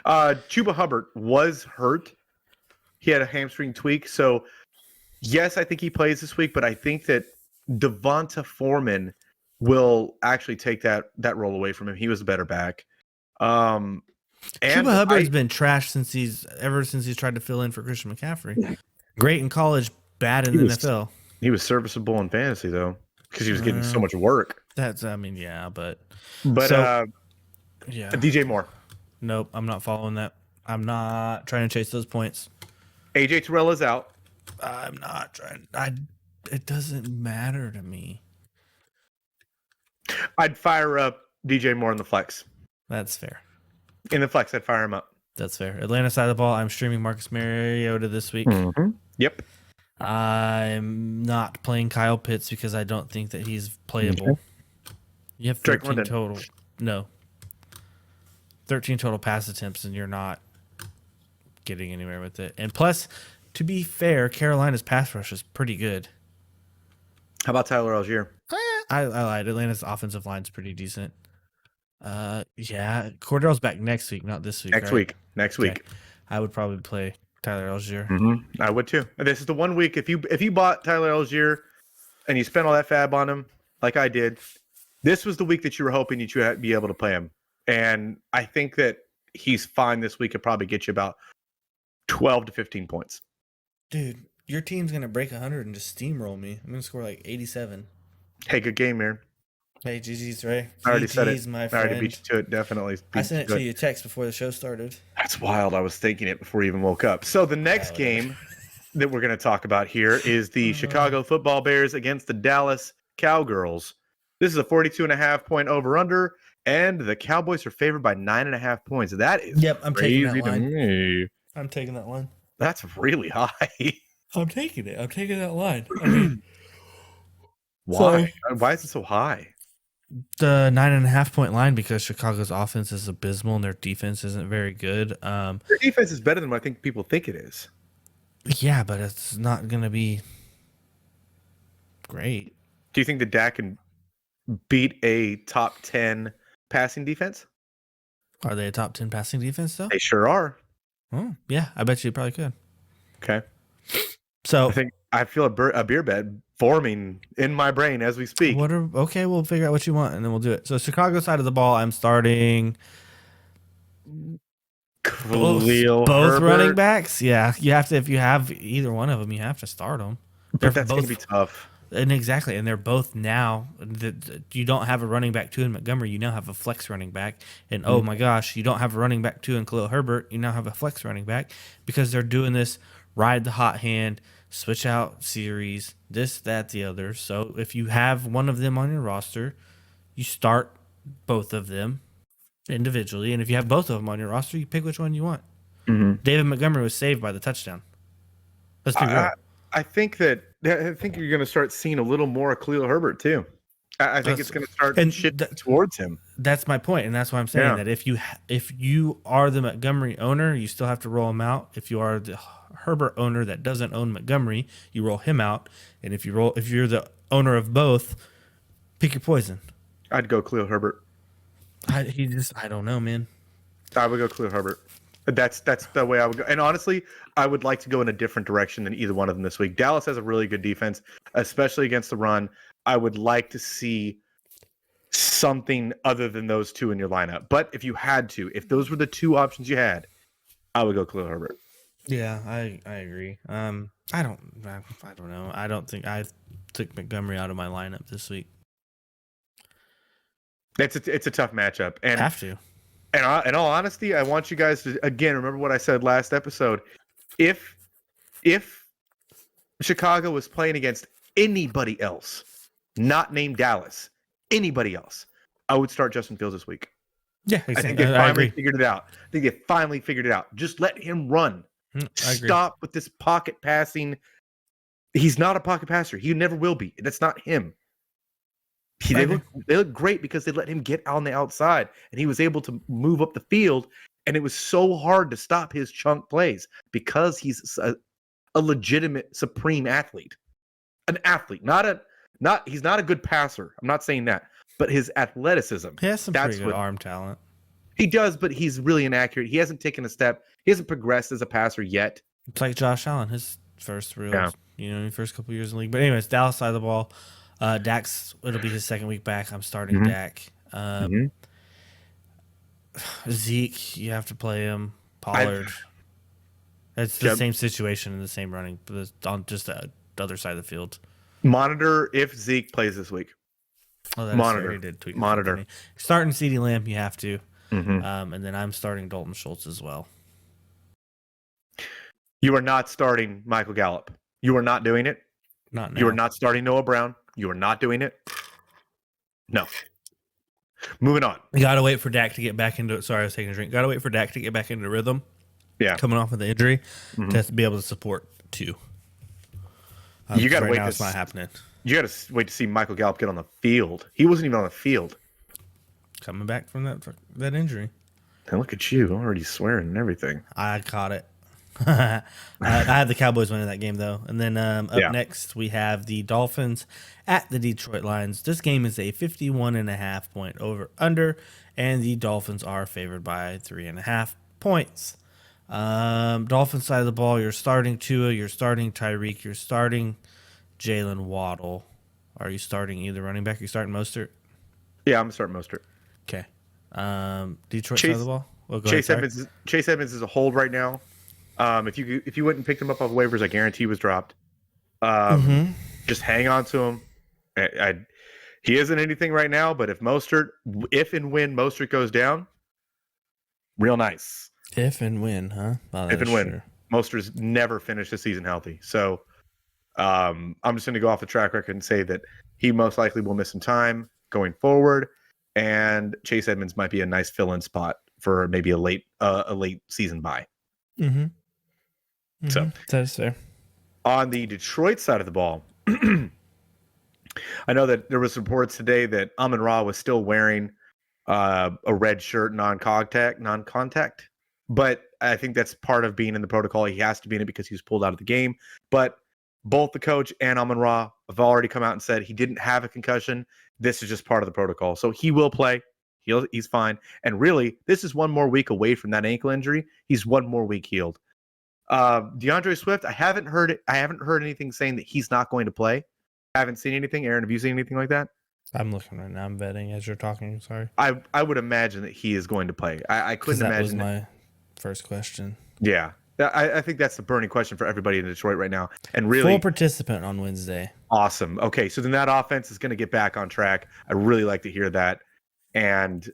[SPEAKER 2] Chuba Hubbard was hurt. He had a hamstring tweak. So, yes, I think he plays this week, but I think that Devonta Foreman will actually take that role away from him. He was a better back. And
[SPEAKER 1] Chuba Hubbard's been trashed ever since he's tried to fill in for Christian McCaffrey. Great in college, bad in the NFL.
[SPEAKER 2] He was serviceable in fantasy though, because he was getting so much work.
[SPEAKER 1] But
[SPEAKER 2] yeah, DJ Moore.
[SPEAKER 1] Nope, I'm not following that. I'm not trying to chase those points.
[SPEAKER 2] AJ Terrell is out.
[SPEAKER 1] I'm not trying. It doesn't matter to me.
[SPEAKER 2] I'd fire up DJ Moore in the flex.
[SPEAKER 1] That's fair.
[SPEAKER 2] In the flex, I'd fire him up.
[SPEAKER 1] That's fair. Atlanta side of the ball, I'm streaming Marcus Mariota this week.
[SPEAKER 2] Mm-hmm. Yep.
[SPEAKER 1] I'm not playing Kyle Pitts because I don't think that he's playable.
[SPEAKER 2] Okay.
[SPEAKER 1] You have 13 total. No. 13 total pass attempts, and you're not getting anywhere with it. And plus, to be fair, Carolina's pass rush is pretty good.
[SPEAKER 2] How about Tyler Algier?
[SPEAKER 1] I lied. Atlanta's offensive line's pretty decent. Yeah, Cordell's back next week, not this week.
[SPEAKER 2] Next week.
[SPEAKER 1] I would probably play Tyler Algier.
[SPEAKER 2] Mm-hmm. I would too. And this is the 1 week if you bought Tyler Algier and you spent all that fab on him, like I did, this was the week that you were hoping that you would be able to play him. And I think that he's fine this week. Could probably get you about 12 to 15 points.
[SPEAKER 1] Dude, your team's gonna break 100 and just steamroll me. I'm gonna score like 87.
[SPEAKER 2] Hey, good game, man.
[SPEAKER 1] Hey, GG's, Ray.
[SPEAKER 2] I already said it.
[SPEAKER 1] My
[SPEAKER 2] I
[SPEAKER 1] friend.
[SPEAKER 2] already beat you to it. Definitely.
[SPEAKER 1] I sent it to you text before the show started.
[SPEAKER 2] That's wild. I was thinking it before you even woke up. So the next game that we're going to talk about here is the Chicago Football Bears against the Dallas Cowgirls. This is a 42.5-point over-under, and the Cowboys are favored by 9.5 points. That is
[SPEAKER 1] I'm taking that
[SPEAKER 2] crazy to
[SPEAKER 1] line.
[SPEAKER 2] me.
[SPEAKER 1] I'm taking that line.
[SPEAKER 2] That's really high.
[SPEAKER 1] I'm taking it. I'm taking that line. I mean,
[SPEAKER 2] why? Why is it so high?
[SPEAKER 1] The 9.5-point line because Chicago's offense is abysmal and their defense isn't very good.
[SPEAKER 2] Their defense is better than what I think people think it is.
[SPEAKER 1] Yeah, but it's not going to be great.
[SPEAKER 2] Do you think that Dak can beat a top 10 passing defense?
[SPEAKER 1] Are they a top 10 passing defense though?
[SPEAKER 2] They sure are.
[SPEAKER 1] Oh, yeah, I bet you probably could.
[SPEAKER 2] Okay.
[SPEAKER 1] So
[SPEAKER 2] I feel a beer bed forming in my brain as we speak.
[SPEAKER 1] Okay, we'll figure out what you want and then we'll do it. So Chicago side of the ball, I'm starting both running backs. Yeah, you have to. If you have either one of them, you have to start them.
[SPEAKER 2] But that's going to be tough.
[SPEAKER 1] And they're both now. You don't have a running back 2 in Montgomery. You now have a flex running back. And oh my gosh, you don't have a running back 2 in Khalil Herbert. You now have a flex running back because they're doing this ride the hot hand, switch out series, this, that, the other. So if you have one of them on your roster, you start both of them individually. And if you have both of them on your roster, you pick which one you want. Mm-hmm. David Montgomery was saved by the touchdown. Let's be real.
[SPEAKER 2] I think you're going to start seeing a little more of Khalil Herbert too. I think it's going to start shifting towards him.
[SPEAKER 1] That's my point, and that's why I'm saying that if you are the Montgomery owner, you still have to roll him out. If you are the Herbert owner that doesn't own Montgomery, you roll him out. And if you're the owner of both, pick your poison.
[SPEAKER 2] I'd go Khalil Herbert.
[SPEAKER 1] I don't know, man.
[SPEAKER 2] I would go Khalil Herbert. That's the way I would go. And honestly, I would like to go in a different direction than either one of them this week. Dallas has a really good defense, especially against the run. I would like to see something other than those two in your lineup. But if you had to, if those were the two options you had, I would go Khalil Herbert.
[SPEAKER 1] Yeah, I agree. I don't know. I don't think I took Montgomery out of my lineup this week.
[SPEAKER 2] It's a tough matchup, and
[SPEAKER 1] Have to.
[SPEAKER 2] in all honesty, I want you guys to again remember what I said last episode. If Chicago was playing against anybody else, not named Dallas, anybody else, I would start Justin Fields this week.
[SPEAKER 1] Yeah,
[SPEAKER 2] I think they finally figured it out. I think they finally figured it out. Just let him run.
[SPEAKER 1] I agree.
[SPEAKER 2] Stop with this pocket passing. He's not a pocket passer. He never will be. That's not him. They look great because they let him get on the outside, and he was able to move up the field. And it was so hard to stop his chunk plays because he's a legitimate supreme athlete, an athlete, he's not a good passer. I'm not saying that, but his athleticism.
[SPEAKER 1] He has some
[SPEAKER 2] that's
[SPEAKER 1] pretty good arm talent.
[SPEAKER 2] He does, but he's really inaccurate. He hasn't taken a step. He hasn't progressed as a passer yet.
[SPEAKER 1] It's like Josh Allen, his first first couple years in the league. But anyways, Dallas side of the ball. Dak's, it'll be his second week back. I'm starting Dak. Zeke, you have to play him. Pollard. It's the same situation in the same running, but on just the other side of the field.
[SPEAKER 2] Monitor if Zeke plays this week.
[SPEAKER 1] Oh,
[SPEAKER 2] Monitor.
[SPEAKER 1] Starting CeeDee Lamb, you have to. And then I'm starting Dalton Schultz as well.
[SPEAKER 2] You are not starting Michael Gallup. You are not doing it.
[SPEAKER 1] Not now.
[SPEAKER 2] You are not starting Noah Brown. You are not doing it. No. Moving on.
[SPEAKER 1] You gotta wait for Dak to get back into it. Sorry, I was taking a drink. Gotta wait for Dak to get back into rhythm.
[SPEAKER 2] Yeah.
[SPEAKER 1] Coming off of the injury to be able to support two.
[SPEAKER 2] You gotta wait.
[SPEAKER 1] Now it's not happening.
[SPEAKER 2] You gotta wait to see Michael Gallup get on the field. He wasn't even on the field.
[SPEAKER 1] Coming back from that injury.
[SPEAKER 2] And look at you, already swearing and everything.
[SPEAKER 1] I caught it. I had the Cowboys winning that game though. And then up next we have the Dolphins at the Detroit Lions. This game is a 51.5 point over under, and the Dolphins are favored by 3.5 points. Dolphins side of the ball, you're starting Tua, you're starting Tyreek, you're starting Jalen Waddle. Are you starting either running back? You're starting Mostert?
[SPEAKER 2] Yeah, I'm starting Mostert.
[SPEAKER 1] Okay. Detroit side of the ball. Well,
[SPEAKER 2] Chase Edmonds is a hold right now. If you went and picked him up off waivers, I guarantee he was dropped. Just hang on to him. He isn't anything right now, but if and when Mostert goes down, real nice.
[SPEAKER 1] If and when, huh?
[SPEAKER 2] Oh, if and when. Sure. Mostert's never finished the season healthy. So I'm just going to go off the track record and say that he most likely will miss some time going forward, and Chase Edmonds might be a nice fill-in spot for maybe a late season bye. So
[SPEAKER 1] that's fair.
[SPEAKER 2] On the Detroit side of the ball, I know that there was reports today that Amon-Ra was still wearing a red shirt, non-contact, but I think that's part of being in the protocol. He has to be in it because he was pulled out of the game. But both the coach and Amon-Ra have already come out and said he didn't have a concussion. This is just part of the protocol. So he will play. He's fine. And really, this is one more week away from that ankle injury. He's one more week healed. DeAndre Swift, I haven't heard anything saying that he's not going to play. I haven't seen anything. Aaron, have you seen anything like that?
[SPEAKER 1] I'm looking right now. I'm betting as you're talking. Sorry.
[SPEAKER 2] I would imagine that he is going to play. I couldn't imagine.
[SPEAKER 1] That was my first question.
[SPEAKER 2] Yeah. I think that's the burning question for everybody in Detroit right now. And really,
[SPEAKER 1] full participant on Wednesday.
[SPEAKER 2] Awesome. Okay, so then that offense is going to get back on track. I really like to hear that. And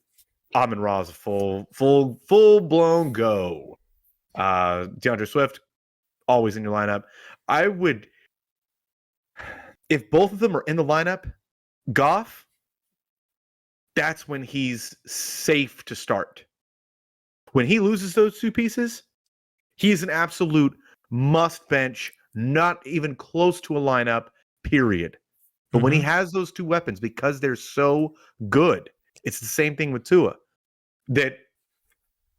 [SPEAKER 2] Amon-Ra is a full blown go. DeAndre Swift, always in your lineup. I would, if both of them are in the lineup, Goff, that's when he's safe to start. When he loses those two pieces, he's an absolute must bench, not even close to a lineup, period. But when he has those two weapons, because they're so good, it's the same thing with Tua. That,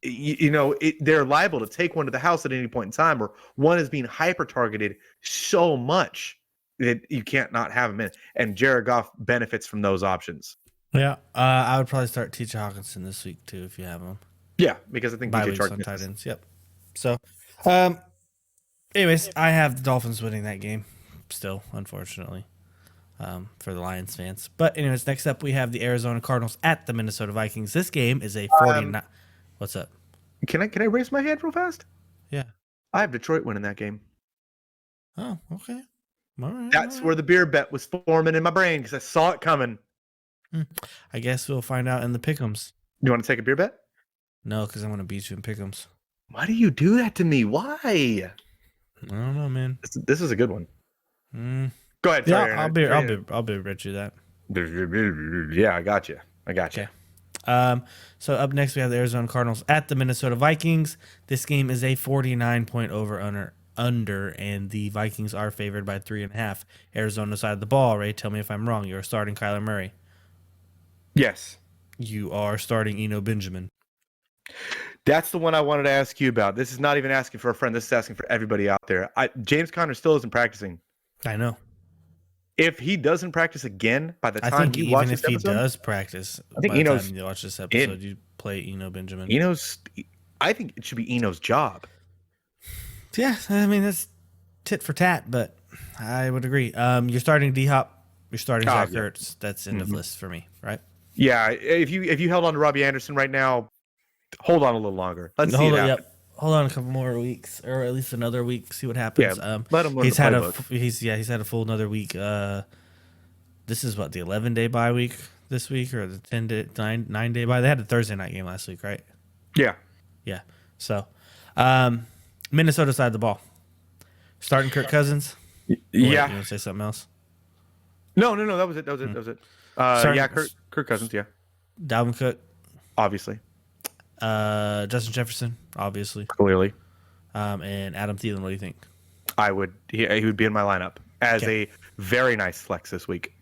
[SPEAKER 2] they're liable to take one to the house at any point in time, or one is being hyper-targeted so much that you can't not have him in. And Jared Goff benefits from those options.
[SPEAKER 1] Yeah, I would probably start T.J. Hawkinson this week, too, if you have him.
[SPEAKER 2] Yeah, because I think
[SPEAKER 1] DJ Chark on tight ends. Yep. So, anyways, I have the Dolphins winning that game still, unfortunately, for the Lions fans. But anyways, next up we have the Arizona Cardinals at the Minnesota Vikings. This game is a 49. What's up?
[SPEAKER 2] Can I raise my hand real fast?
[SPEAKER 1] Yeah.
[SPEAKER 2] I have Detroit winning that game.
[SPEAKER 1] Oh, okay. All right.
[SPEAKER 2] That's where the beer bet was forming in my brain because I saw it coming.
[SPEAKER 1] I guess we'll find out in the pick'ems.
[SPEAKER 2] You want to take a beer bet?
[SPEAKER 1] No, because I'm gonna beat you in pick'ems.
[SPEAKER 2] Why do you do that to me? Why?
[SPEAKER 1] I don't know, man.
[SPEAKER 2] This is a good one. Go ahead.
[SPEAKER 1] Yeah,
[SPEAKER 2] sorry,
[SPEAKER 1] I'll be bet you that.
[SPEAKER 2] Yeah, I got you.
[SPEAKER 1] Okay. So up next we have the Arizona Cardinals at the Minnesota Vikings. This game is a 49-point under, and the Vikings are favored by 3.5. Arizona side of the ball. Ray, tell me if I'm wrong. You're starting Kyler Murray.
[SPEAKER 2] Yes.
[SPEAKER 1] You are starting Eno Benjamin.
[SPEAKER 2] That's the one I wanted to ask you about. This is not even asking for a friend. This is asking for everybody out there. James Conner still isn't practicing.
[SPEAKER 1] I know.
[SPEAKER 2] If he doesn't practice again by the
[SPEAKER 1] I
[SPEAKER 2] time
[SPEAKER 1] think
[SPEAKER 2] you watch
[SPEAKER 1] even
[SPEAKER 2] this
[SPEAKER 1] if he
[SPEAKER 2] episode,
[SPEAKER 1] does practice,
[SPEAKER 2] I think
[SPEAKER 1] by the
[SPEAKER 2] Eno's
[SPEAKER 1] time you watch this episode, you play Eno Benjamin.
[SPEAKER 2] I think it should be Eno's job.
[SPEAKER 1] Yeah, I mean that's tit for tat, but I would agree. You're starting D-Hop. You're starting Zach
[SPEAKER 2] yeah.
[SPEAKER 1] Ertz. That's end of list for me, right?
[SPEAKER 2] Yeah, if you held on to Robbie Anderson right now, hold on a little longer. Let's see it happen.
[SPEAKER 1] Hold on a couple more weeks, or at least another week. See what happens.
[SPEAKER 2] Yeah, let him learn
[SPEAKER 1] he's
[SPEAKER 2] the
[SPEAKER 1] had
[SPEAKER 2] playbook.
[SPEAKER 1] he's had a full another week. This is what, the 11-day bye week this week, or the 9-day bye. They had a Thursday night game last week, right?
[SPEAKER 2] Yeah.
[SPEAKER 1] Yeah. So, Minnesota side of the ball, starting Kirk Cousins.
[SPEAKER 2] Yeah.
[SPEAKER 1] You want to say something else?
[SPEAKER 2] No. That was it. Yeah, Kirk Cousins. Yeah,
[SPEAKER 1] Dalvin Cook,
[SPEAKER 2] obviously,
[SPEAKER 1] Justin Jefferson, obviously,
[SPEAKER 2] clearly.
[SPEAKER 1] and Adam Thielen. What do you think?
[SPEAKER 2] He would be in my lineup as a very nice flex this week.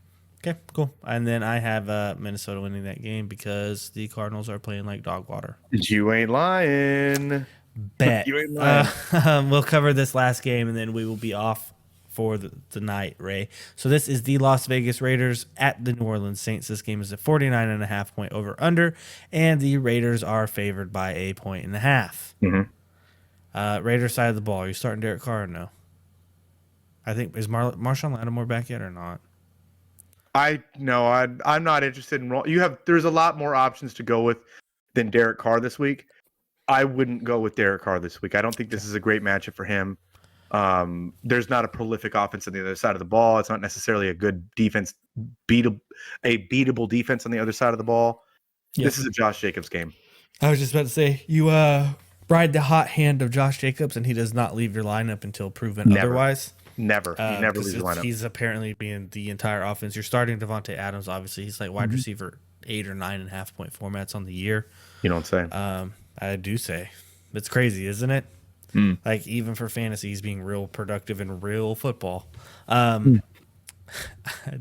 [SPEAKER 1] Okay, cool. And then I have Minnesota winning that game because the Cardinals are playing like dog water.
[SPEAKER 2] You ain't lying.
[SPEAKER 1] Bet.
[SPEAKER 2] You ain't lying.
[SPEAKER 1] We'll cover this last game and then we will be off for the night, Ray. So this is the Las Vegas Raiders at the New Orleans Saints. This game is a 49.5 point over under, and the Raiders are favored by 1.5 points. Raiders side of the ball. Are you starting Derek Carr or no? I think is Marshawn Lattimore back yet or not?
[SPEAKER 2] I'm not interested in there's a lot more options to go with than Derek Carr this week. I wouldn't go with Derek Carr this week. I don't think this is a great matchup for him. There's not a prolific offense on the other side of the ball. It's not necessarily a good defense, beatable defense on the other side of the ball. Yeah. This is a Josh Jacobs game.
[SPEAKER 1] I was just about to say, you ride the hot hand of Josh Jacobs, and he does not leave your lineup until proven otherwise.
[SPEAKER 2] Never. He never leaves the lineup.
[SPEAKER 1] He's apparently being the entire offense. You're starting Devontae Adams, obviously. He's like wide receiver 8 or 9.5 point formats on the year.
[SPEAKER 2] You know what I'm saying?
[SPEAKER 1] I do say. It's crazy, isn't it? Like, even for fantasy, he's being real productive in real football. Do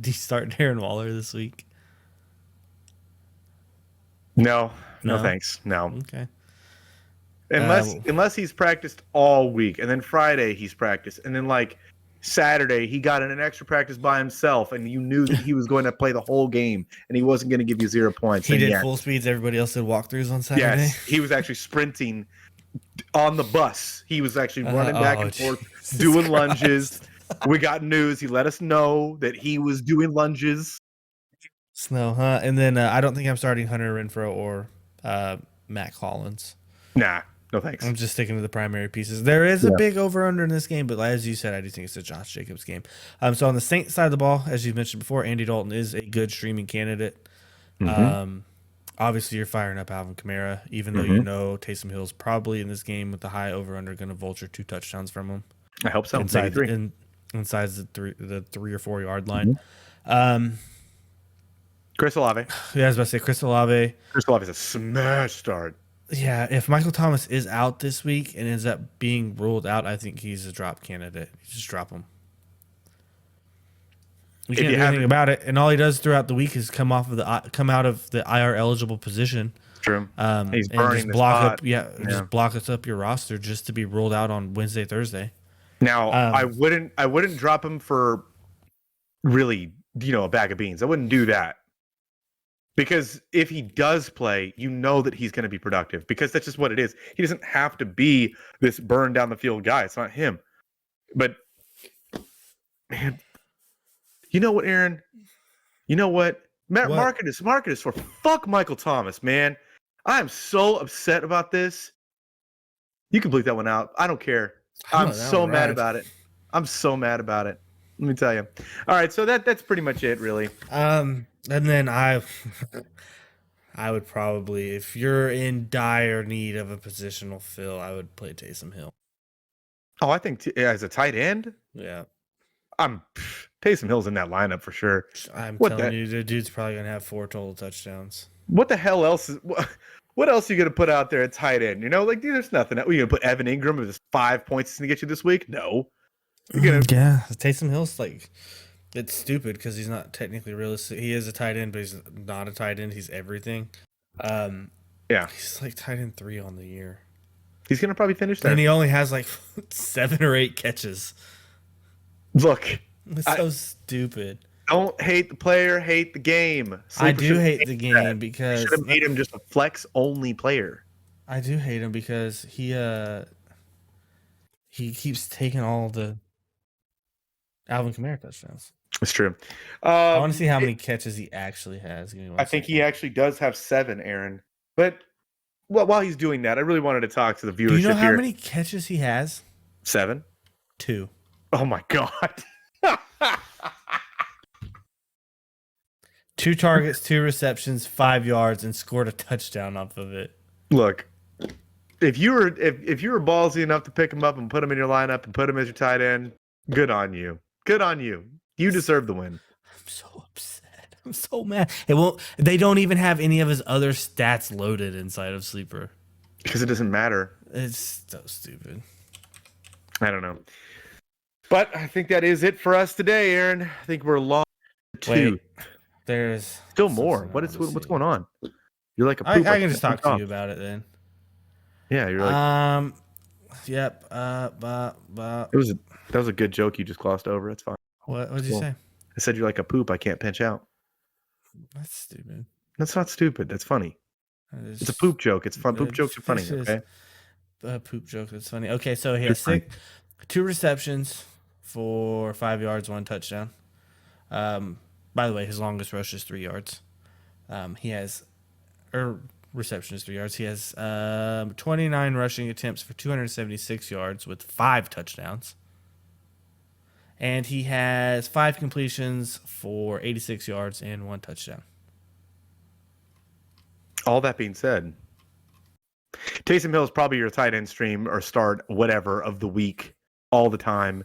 [SPEAKER 1] you start Darren Waller this week?
[SPEAKER 2] No, thanks. No.
[SPEAKER 1] Okay.
[SPEAKER 2] Unless he's practiced all week, and then Friday he's practiced, and then like Saturday he got in an extra practice by himself, and you knew that he was going to play the whole game, and he wasn't going to give you 0 points.
[SPEAKER 1] He did full speeds. Everybody else did walkthroughs on Saturday.
[SPEAKER 2] Yes, he was actually sprinting on the bus. He was actually running back and forth, doing lunges. We got news. He let us know that he was doing lunges.
[SPEAKER 1] Snow, huh? And then I don't think I'm starting Hunter Renfrow or Matt Collins.
[SPEAKER 2] Nah. No thanks.
[SPEAKER 1] I'm just sticking to the primary pieces. There is a big over-under in this game, but as you said, I do think it's a Josh Jacobs game. So on the Saints side of the ball, as you mentioned before, Andy Dalton is a good streaming candidate. Obviously, you're firing up Alvin Kamara, even though you know Taysom Hill's probably in this game with the high over-under going to vulture 2 touchdowns from him.
[SPEAKER 2] I hope so.
[SPEAKER 1] Inside the 3 or 4 yard line.
[SPEAKER 2] Chris Olave.
[SPEAKER 1] Yeah, I was about to say Chris Olave.
[SPEAKER 2] Chris Olave is a smash start.
[SPEAKER 1] Yeah, if Michael Thomas is out this week and ends up being ruled out, I think he's a drop candidate. You just drop him. You can't do anything about it, and all he does throughout the week is come out of the IR eligible position.
[SPEAKER 2] True.
[SPEAKER 1] He's burning the spot. Just block us up your roster just to be ruled out on Wednesday, Thursday.
[SPEAKER 2] Now, I wouldn't drop him for really, a bag of beans. I wouldn't do that. Because if he does play, you know that he's going to be productive because that's just what it is. He doesn't have to be this burn down the field guy. It's not him. But, man, you know what, Aaron? You know what? Market is for fuck Michael Thomas, man. I am so upset about this. You can bleep that one out. I don't care. I'm
[SPEAKER 1] Oh, that
[SPEAKER 2] so
[SPEAKER 1] one
[SPEAKER 2] mad
[SPEAKER 1] rides.
[SPEAKER 2] about it. I'm so mad about it. Let me tell you. All right, so that's pretty much it, really.
[SPEAKER 1] And then I would probably, if you're in dire need of a positional fill, I would play Taysom Hill.
[SPEAKER 2] Oh, I think as a tight end,
[SPEAKER 1] Yeah,
[SPEAKER 2] Taysom Hill's in that lineup for sure.
[SPEAKER 1] I'm
[SPEAKER 2] What
[SPEAKER 1] telling
[SPEAKER 2] the
[SPEAKER 1] you, the dude's probably gonna have 4 total touchdowns.
[SPEAKER 2] what the hell else is what else are you gonna put out there at tight end? You know, like dude, there's nothing. Are you gonna put Evan Ingram with his 5 points to get you this week? No. You're gonna
[SPEAKER 1] Yeah, Taysom Hill's like, it's stupid because he's not technically realistic. He is a tight end, but he's not a tight end. He's everything.
[SPEAKER 2] Yeah.
[SPEAKER 1] He's like tight end 3 on the year,
[SPEAKER 2] He's gonna probably finish there.
[SPEAKER 1] and he only has like 7 or 8 catches.
[SPEAKER 2] Look,
[SPEAKER 1] It's so stupid.
[SPEAKER 2] don't hate the player, hate the game.
[SPEAKER 1] I
[SPEAKER 2] Sleeper
[SPEAKER 1] do
[SPEAKER 2] should've
[SPEAKER 1] hate
[SPEAKER 2] made
[SPEAKER 1] the
[SPEAKER 2] that.
[SPEAKER 1] game because
[SPEAKER 2] Should have made him just a flex only player.
[SPEAKER 1] I do hate him because he keeps taking all the Alvin Kamara touchdowns.
[SPEAKER 2] It's true.
[SPEAKER 1] I want to see how many catches he actually has. Give me one
[SPEAKER 2] I think
[SPEAKER 1] second.
[SPEAKER 2] he actually does have 7, Aaron. But while he's doing that, I really wanted to talk to the viewership
[SPEAKER 1] Do you know how
[SPEAKER 2] here.
[SPEAKER 1] many catches he has?
[SPEAKER 2] 7?
[SPEAKER 1] 2.
[SPEAKER 2] Oh my god.
[SPEAKER 1] 2 targets, 2 receptions, 5 yards, and scored a touchdown off of it.
[SPEAKER 2] Look, if you were ballsy enough to pick him up and put him in your lineup and put him as your tight end, good on you. Good on you. You deserve the win.
[SPEAKER 1] I'm so upset. I'm so mad. It won't. They don't even have any of his other stats loaded inside of Sleeper.
[SPEAKER 2] Because it doesn't matter.
[SPEAKER 1] It's so stupid.
[SPEAKER 2] I don't know. But I think that is it for us today, Aaron. I think we're long.
[SPEAKER 1] Wait, there's
[SPEAKER 2] Still more.
[SPEAKER 1] something I wanna
[SPEAKER 2] What's
[SPEAKER 1] see.
[SPEAKER 2] going on? You're like a
[SPEAKER 1] I
[SPEAKER 2] poop.
[SPEAKER 1] can just talk to you about it then.
[SPEAKER 2] Yeah, you're like
[SPEAKER 1] Yep.
[SPEAKER 2] that was a good joke you just glossed over. It's fine.
[SPEAKER 1] What did you
[SPEAKER 2] Cool.
[SPEAKER 1] say?
[SPEAKER 2] I said you're like a poop I can't pinch out.
[SPEAKER 1] That's stupid.
[SPEAKER 2] That's not stupid. That's funny.
[SPEAKER 1] That is
[SPEAKER 2] It's a poop joke. It's fun. Poop
[SPEAKER 1] It's-
[SPEAKER 2] jokes are funny.
[SPEAKER 1] this is-
[SPEAKER 2] Okay.
[SPEAKER 1] a poop joke. That's funny. Okay, so he
[SPEAKER 2] You're
[SPEAKER 1] has
[SPEAKER 2] fine.
[SPEAKER 1] 2 receptions for 5 yards, 1 touchdown. By the way, his longest rush is 3 yards. He has, reception is 3 yards. He has 29 rushing attempts for 276 yards with 5 touchdowns. And he has 5 completions for 86 yards and 1 touchdown.
[SPEAKER 2] All that being said, Taysom Hill is probably your tight end stream or start whatever of the week all the time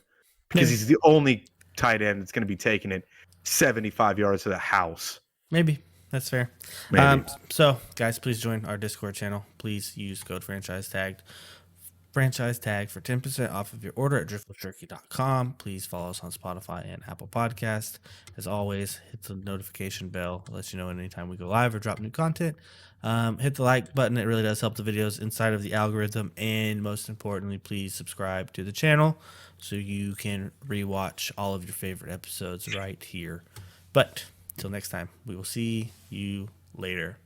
[SPEAKER 2] because
[SPEAKER 1] Yeah.
[SPEAKER 2] he's the only tight end that's going to be taking it 75 yards to the house.
[SPEAKER 1] Maybe. That's fair.
[SPEAKER 2] Maybe.
[SPEAKER 1] So, guys, please join our Discord channel. Please use code franchise tag for 10% off of your order at driftlessjerky.com. Please follow us on Spotify and Apple Podcast. As always, hit the notification bell. It lets you know anytime we go live or drop new content. Hit the like button. It really does help the videos inside of the algorithm. And most importantly, please subscribe to the channel so you can rewatch all of your favorite episodes right here. But until next time, we will see you later.